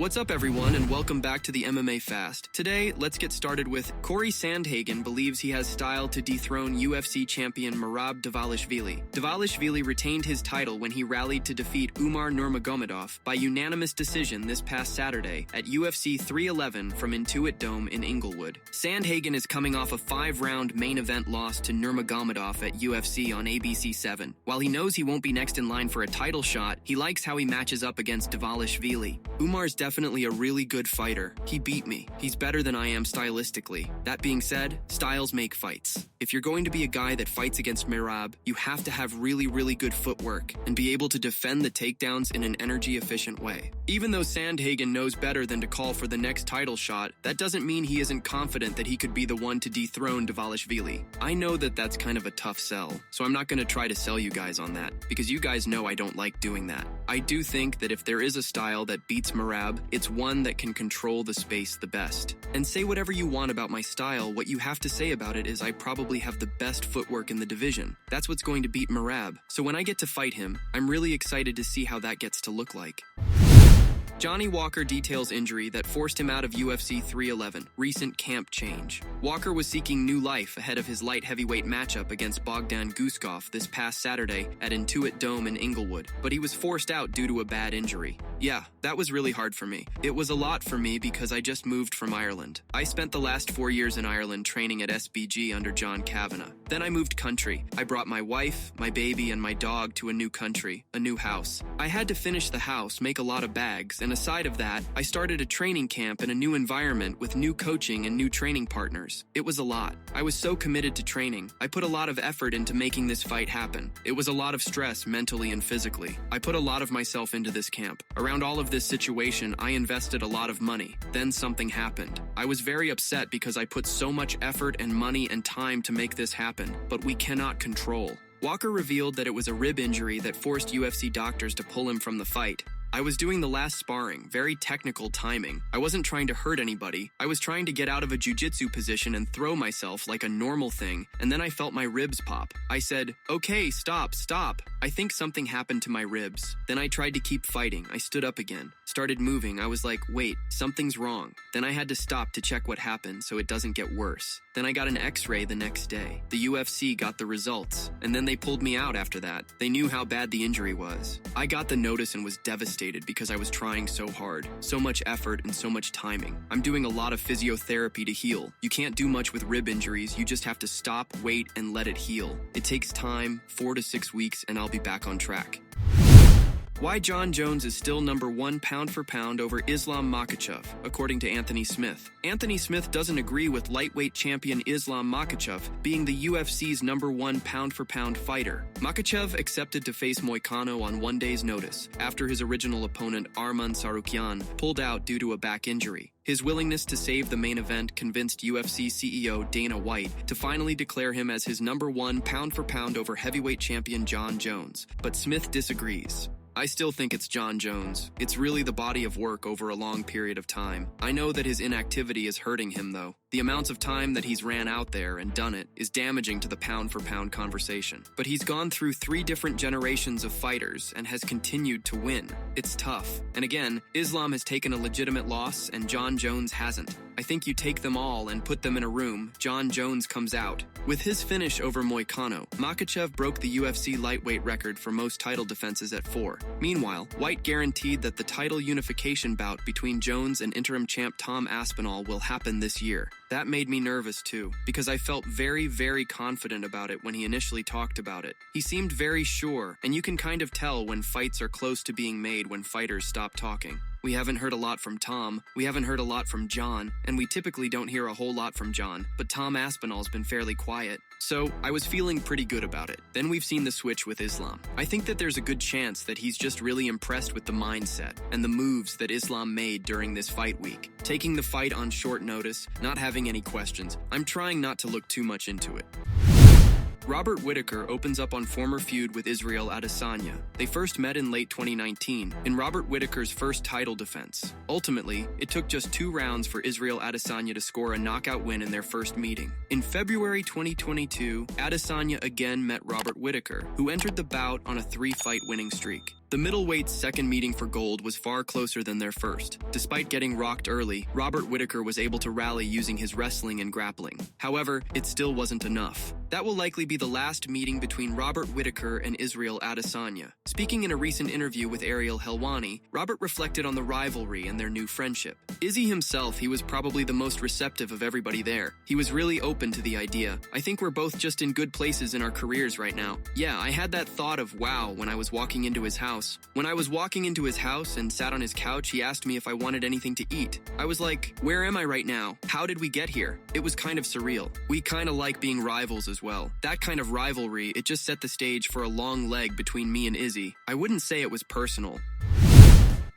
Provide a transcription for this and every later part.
What's up everyone and welcome back to the MMA Fast. Today, let's get started with Cory Sandhagen believes he has style to dethrone UFC champion Merab Dvalishvili. Dvalishvili retained his title when he rallied to defeat Umar Nurmagomedov by unanimous decision this past Saturday at UFC 311 from Intuit Dome in Inglewood. Sandhagen is coming off a 5-round main event loss to Nurmagomedov at UFC on ABC 7. While he knows he won't be next in line for a title shot, he likes how he matches up against Dvalishvili. Umar's definitely a really good fighter. He beat me. He's better than I am stylistically. That being said, styles make fights. If you're going to be a guy that fights against Merab, you have to have really good footwork and be able to defend the takedowns in an energy-efficient way. Even though Sandhagen knows better than to call for the next title shot, that doesn't mean he isn't confident that he could be the one to dethrone Dvalishvili. I know that that's kind of a tough sell, so I'm not going to try to sell you guys on that, because you guys know I don't like doing that. I do think that if there is a style that beats Merab, it's one that can control the space the best. And say whatever you want about my style, what you have to say about it is I probably have the best footwork in the division. That's what's going to beat Merab. So when I get to fight him, I'm really excited to see how that gets to look like. Johnny Walker details injury that forced him out of UFC 311. Recent camp change. Walker was seeking new life ahead of his light heavyweight matchup against Bogdan Guskov this past Saturday at Intuit Dome in Inglewood, but he was forced out due to a bad injury. Yeah, that was really hard for me. It was a lot for me because I just moved from Ireland. I spent the last 4 years in Ireland training at SBG under John Kavanagh. Then I moved country. I brought my wife, my baby, and my dog to a new country, a new house. I had to finish the house, make a lot of bags, and aside of that, I started a training camp in a new environment with new coaching and new training partners. It was a lot. I was so committed to training. I put a lot of effort into making this fight happen. It was a lot of stress mentally and physically. I put a lot of myself into this camp. Around all of this situation, I invested a lot of money. Then something happened. I was very upset because I put so much effort and money and time to make this happen, but we cannot control. Walker revealed that it was a rib injury that forced UFC doctors to pull him from the fight. I was doing the last sparring, very technical timing. I wasn't trying to hurt anybody. I was trying to get out of a jiu-jitsu position and throw myself like a normal thing, and then I felt my ribs pop. I said, "Okay, stop. I think something happened to my ribs." Then I tried to keep fighting. I stood up again, started moving. I was like, wait, something's wrong. Then I had to stop to check what happened so it doesn't get worse. Then I got an x-ray the next day. The UFC got the results, and then they pulled me out after that. They knew how bad the injury was. I got the notice and was devastated because I was trying so hard, so much effort and so much timing. I'm doing a lot of physiotherapy to heal. You can't do much with rib injuries. You just have to stop, wait, and let it heal. It takes time, 4 to 6 weeks, and I'll be back on track. Why Jon Jones is still number 1 pound for pound over Islam Makhachev, according to Anthony Smith. Anthony Smith doesn't agree with lightweight champion Islam Makhachev being the UFC's number 1 pound for pound fighter. Makhachev accepted to face Moicano on 1 day's notice after his original opponent Arman Tsarukyan pulled out due to a back injury. His willingness to save the main event convinced UFC CEO Dana White to finally declare him as his number 1 pound for pound over heavyweight champion Jon Jones, but Smith disagrees. I still think it's Jon Jones. It's really the body of work over a long period of time. I know that his inactivity is hurting him, though. The amounts of time that he's ran out there and done it is damaging to the pound-for-pound conversation. But he's gone through 3 different generations of fighters and has continued to win. It's tough. And again, Islam has taken a legitimate loss and Jon Jones hasn't. I think you take them all and put them in a room, Jon Jones comes out. With his finish over Moicano, Makhachev broke the UFC lightweight record for most title defenses at 4. Meanwhile, White guaranteed that the title unification bout between Jones and interim champ Tom Aspinall will happen this year. That made me nervous too, because I felt very confident about it when he initially talked about it. He seemed very sure, and you can kind of tell when fights are close to being made when fighters stop talking. We haven't heard a lot from Tom, we haven't heard a lot from Jon, and we typically don't hear a whole lot from Jon, but Tom Aspinall's been fairly quiet. So, I was feeling pretty good about it. Then we've seen the switch with Islam. I think that there's a good chance that he's just really impressed with the mindset and the moves that Islam made during this fight week. Taking the fight on short notice, not having any questions. I'm trying not to look too much into it. Robert Whittaker opens up on former feud with Israel Adesanya. They first met in late 2019, in Robert Whittaker's first title defense. Ultimately, it took just 2 rounds for Israel Adesanya to score a knockout win in their first meeting. In February 2022, Adesanya again met Robert Whittaker, who entered the bout on a 3-fight winning streak. The middleweight's second meeting for gold was far closer than their first. Despite getting rocked early, Robert Whittaker was able to rally using his wrestling and grappling. However, it still wasn't enough. That will likely be the last meeting between Robert Whittaker and Israel Adesanya. Speaking in a recent interview with Ariel Helwani, Robert reflected on the rivalry and their new friendship. Izzy himself, he was probably the most receptive of everybody there. He was really open to the idea. I think we're both just in good places in our careers right now. Yeah, I had that thought of wow when I was walking into his house. When I was walking into his house and sat on his couch, he asked me if I wanted anything to eat. I was like, where am I right now? How did we get here? It was kind of surreal. We kind of like being rivals as well. That kind of rivalry, it just set the stage for a long leg between me and Izzy. I wouldn't say it was personal.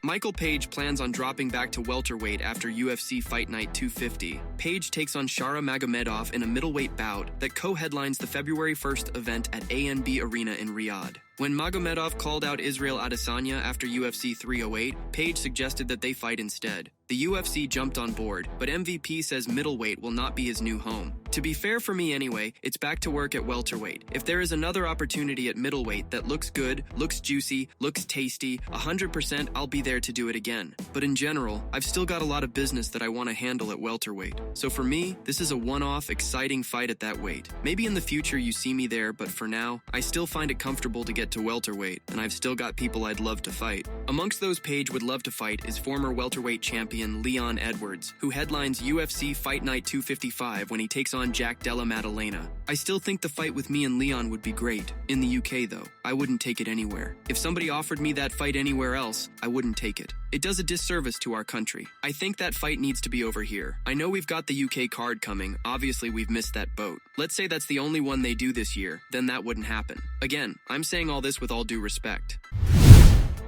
Michael Page plans on dropping back to welterweight after UFC Fight Night 250. Page takes on Shara Magomedov in a middleweight bout that co-headlines the February 1st event at ANB Arena in Riyadh. When Magomedov called out Israel Adesanya after UFC 308, Page suggested that they fight instead. The UFC jumped on board, but MVP says middleweight will not be his new home. To be fair for me anyway, it's back to work at welterweight. If there is another opportunity at middleweight that looks good, looks juicy, looks tasty, 100% I'll be there to do it again. But in general, I've still got a lot of business that I want to handle at welterweight. So for me, this is a one-off, exciting fight at that weight. Maybe in the future you see me there, but for now, I still find it comfortable to get to welterweight, and I've still got people I'd love to fight. Amongst those Page would love to fight is former welterweight champion Leon Edwards, who headlines UFC Fight Night 255 when he takes on Jack Della Maddalena. I still think the fight with me and Leon would be great. In the UK though, I wouldn't take it anywhere. If somebody offered me that fight anywhere else, I wouldn't take it. It does a disservice to our country. I think that fight needs to be over here. I know we've got the UK card coming, obviously we've missed that boat. Let's say that's the only one they do this year, then that wouldn't happen. Again, I'm saying all this with all due respect.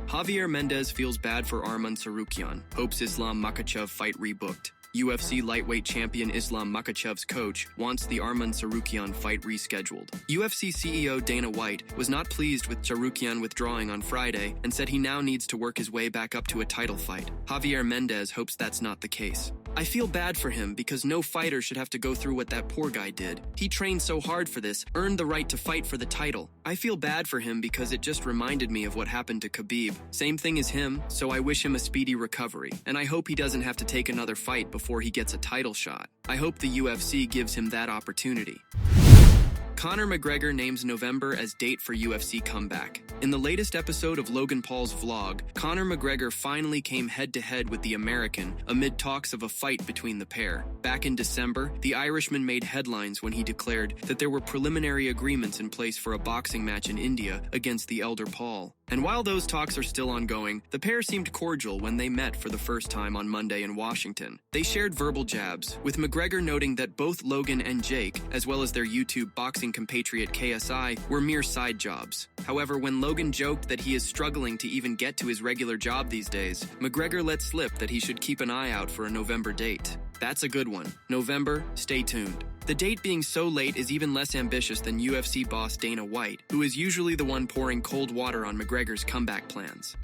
Javier Mendez feels bad for Arman Tsarukyan, hopes Islam Makhachev fight rebooked. UFC lightweight champion Islam Makhachev's coach wants the Arman Tsarukyan fight rescheduled. UFC CEO Dana White was not pleased with Tsarukyan withdrawing on Friday and said he now needs to work his way back up to a title fight. Javier Mendez hopes that's not the case. I feel bad for him because no fighter should have to go through what that poor guy did. He trained so hard for this, earned the right to fight for the title. I feel bad for him because it just reminded me of what happened to Khabib. Same thing as him, so I wish him a speedy recovery. And I hope he doesn't have to take another fight before he gets a title shot. I hope the UFC gives him that opportunity. Conor McGregor names November as date for UFC comeback. In the latest episode of Logan Paul's vlog, Conor McGregor finally came head-to-head with the American amid talks of a fight between the pair. Back in December, the Irishman made headlines when he declared that there were preliminary agreements in place for a boxing match in India against the elder Paul. And while those talks are still ongoing, the pair seemed cordial when they met for the first time on Monday in Washington. They shared verbal jabs, with McGregor noting that both Logan and Jake, as well as their YouTube boxing compatriot KSI, were mere side jobs. However, when Logan joked that he is struggling to even get to his regular job these days, McGregor let slip that he should keep an eye out for a November date. That's a good one. November, stay tuned. The date being so late is even less ambitious than UFC boss Dana White, who is usually the one pouring cold water on McGregor's comeback plans.